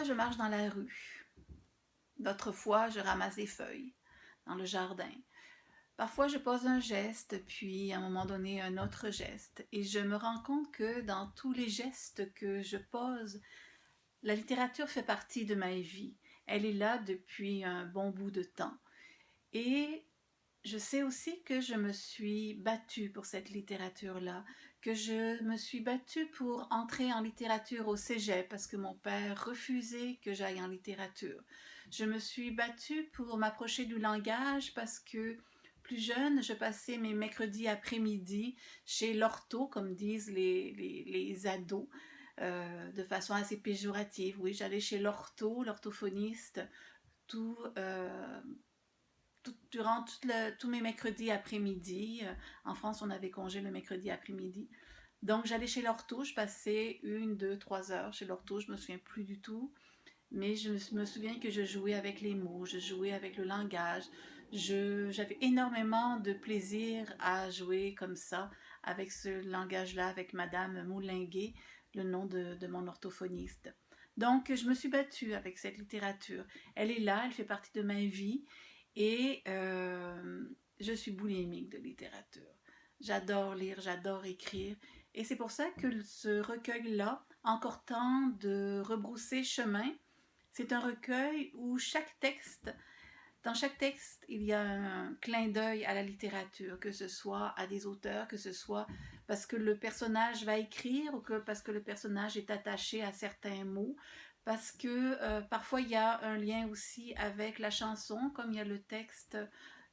Parfois, je marche dans la rue. D'autres fois, je ramasse des feuilles dans le jardin. Parfois, je pose un geste, puis à un moment donné, un autre geste. Et je me rends compte que dans tous les gestes que je pose, la littérature fait partie de ma vie. Elle est là depuis un bon bout de temps. Et je sais aussi que je me suis battue pour cette littérature-là, que je me suis battue pour entrer en littérature au cégep parce que mon père refusait que j'aille en littérature. Je me suis battue pour m'approcher du langage parce que plus jeune, je passais mes mercredis après-midi chez l'ortho, comme disent les ados, de façon assez péjorative. Oui, j'allais chez l'ortho, l'orthophoniste, tout, durant tous mes mercredis après-midi. En France, on avait congé le mercredi après-midi. Donc, j'allais chez l'ortho, je passais 1, 2, 3 heures chez l'ortho, je ne me souviens plus du tout. Mais je me souviens que je jouais avec les mots, je jouais avec le langage. J'avais énormément de plaisir à jouer comme ça, avec ce langage-là, avec Madame Moulinguet, le nom de mon orthophoniste. Donc, je me suis battue avec cette littérature. Elle est là, elle fait partie de ma vie et je suis boulimique de littérature. J'adore lire, j'adore écrire. Et c'est pour ça que ce recueil-là, Encore temps de rebrousser chemin, c'est un recueil où dans chaque texte, il y a un clin d'œil à la littérature, que ce soit à des auteurs, que ce soit parce que le personnage va écrire ou que parce que le personnage est attaché à certains mots, parce que parfois il y a un lien aussi avec la chanson, comme il y a le texte,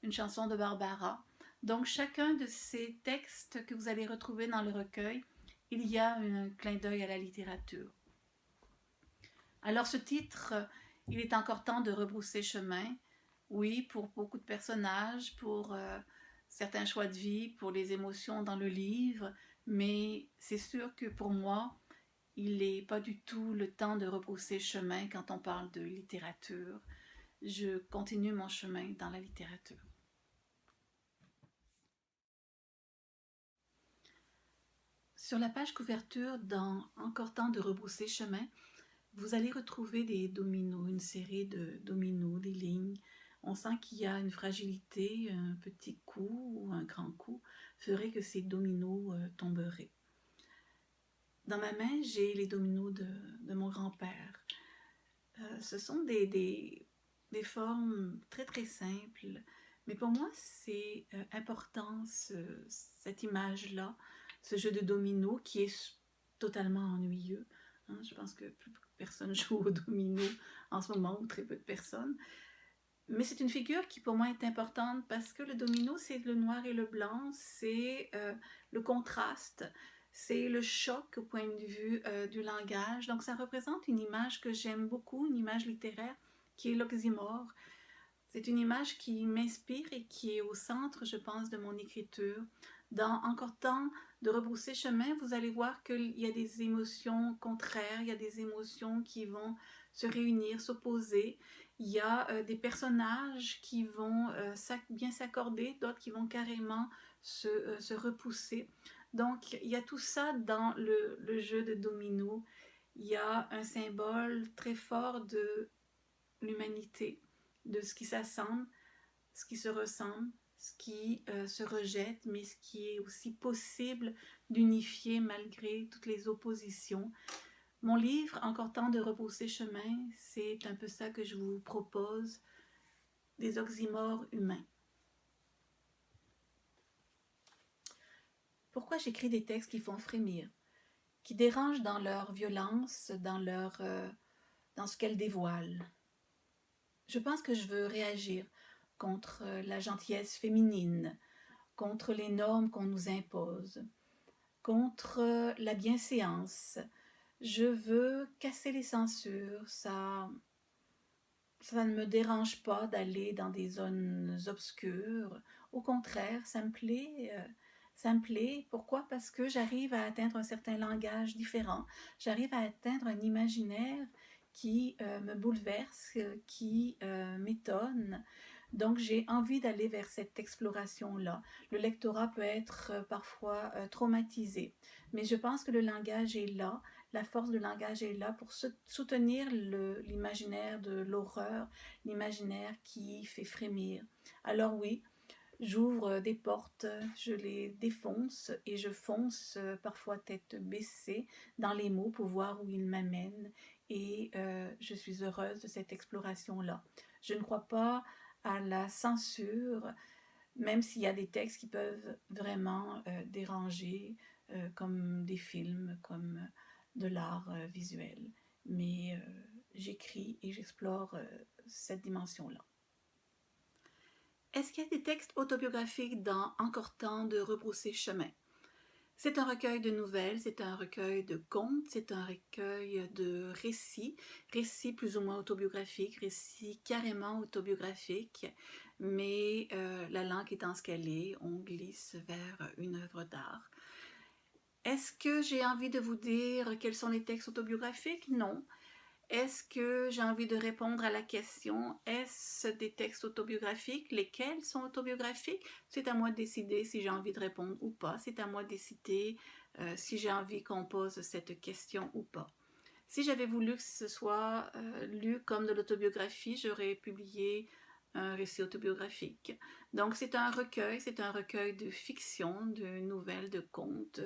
une chanson de Barbara. Donc chacun de ces textes que vous allez retrouver dans le recueil, il y a un clin d'œil à la littérature. Alors ce titre, il est encore temps de rebrousser chemin. Oui, pour beaucoup de personnages, pour certains choix de vie, pour les émotions dans le livre, mais c'est sûr que pour moi, il n'est pas du tout le temps de rebrousser chemin quand on parle de littérature. Je continue mon chemin dans la littérature. Sur la page couverture, dans Encore temps de rebrousser chemin, vous allez retrouver des dominos, une série de dominos, des lignes. On sent qu'il y a une fragilité, un petit coup ou un grand coup ferait que ces dominos tomberaient. Dans ma main, j'ai les dominos de mon grand-père. Ce sont des formes très très simples, mais pour moi c'est important cette image-là, ce jeu de dominos qui est totalement ennuyeux. Hein, je pense que plus personne joue au domino en ce moment, ou très peu de personnes. Mais c'est une figure qui pour moi est importante parce que le domino, c'est le noir et le blanc, c'est le contraste, c'est le choc au point de vue du langage. Donc ça représente une image que j'aime beaucoup, une image littéraire qui est l'oxymore. C'est une image qui m'inspire et qui est au centre, je pense, de mon écriture. Dans Encore temps de rebrousser chemin, vous allez voir qu'il y a des émotions contraires, il y a des émotions qui vont se réunir, s'opposer. Il y a des personnages qui vont bien s'accorder, d'autres qui vont carrément se repousser. Donc, il y a tout ça dans le jeu de domino. Il y a un symbole très fort de l'humanité, de ce qui s'assemble, ce qui se ressemble, ce qui se rejette, mais ce qui est aussi possible d'unifier malgré toutes les oppositions. Mon livre, Encore temps de repousser chemin, c'est un peu ça que je vous propose, des oxymores humains. Pourquoi j'écris des textes qui font frémir, qui dérangent dans leur violence, dans ce qu'elles dévoilent? Je pense que je veux réagir contre la gentillesse féminine, contre les normes qu'on nous impose, contre la bienséance. Je veux casser les censures, ça ne me dérange pas d'aller dans des zones obscures. Au contraire, ça me plaît. Ça me plaît. Pourquoi? Parce que j'arrive à atteindre un certain langage différent. J'arrive à atteindre un imaginaire qui me bouleverse, qui m'étonne. Donc j'ai envie d'aller vers cette exploration-là. Le lectorat peut être parfois traumatisé, mais je pense que le langage est là, la force du langage est là pour soutenir l'imaginaire de l'horreur, l'imaginaire qui fait frémir. Alors oui, j'ouvre des portes, je les défonce et je fonce parfois tête baissée dans les mots pour voir où ils m'amènent et je suis heureuse de cette exploration-là. Je ne crois pas à la censure, même s'il y a des textes qui peuvent vraiment déranger, comme des films, comme de l'art visuel. Mais j'écris et j'explore cette dimension-là. Est-ce qu'il y a des textes autobiographiques dans Encore temps de rebrousser chemin? C'est un recueil de nouvelles, c'est un recueil de contes, c'est un recueil de récits plus ou moins autobiographiques, récits carrément autobiographiques, mais la langue étant ce qu'elle est, on glisse vers une œuvre d'art. Est-ce que j'ai envie de vous dire quels sont les textes autobiographiques? Non. Est-ce que j'ai envie de répondre à la question, est-ce des textes autobiographiques? Lesquels sont autobiographiques? C'est à moi de décider si j'ai envie de répondre ou pas. C'est à moi de décider si j'ai envie qu'on pose cette question ou pas. Si j'avais voulu que ce soit lu comme de l'autobiographie, j'aurais publié un récit autobiographique. Donc c'est un recueil de fiction, de nouvelles, de contes,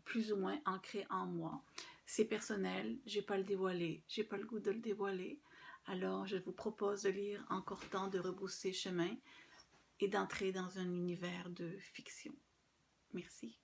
plus ou moins ancrés en moi. C'est personnel, j'ai pas le dévoiler, j'ai pas le goût de le dévoiler. Alors je vous propose de lire Encore temps de rebrousser chemin et d'entrer dans un univers de fiction. Merci.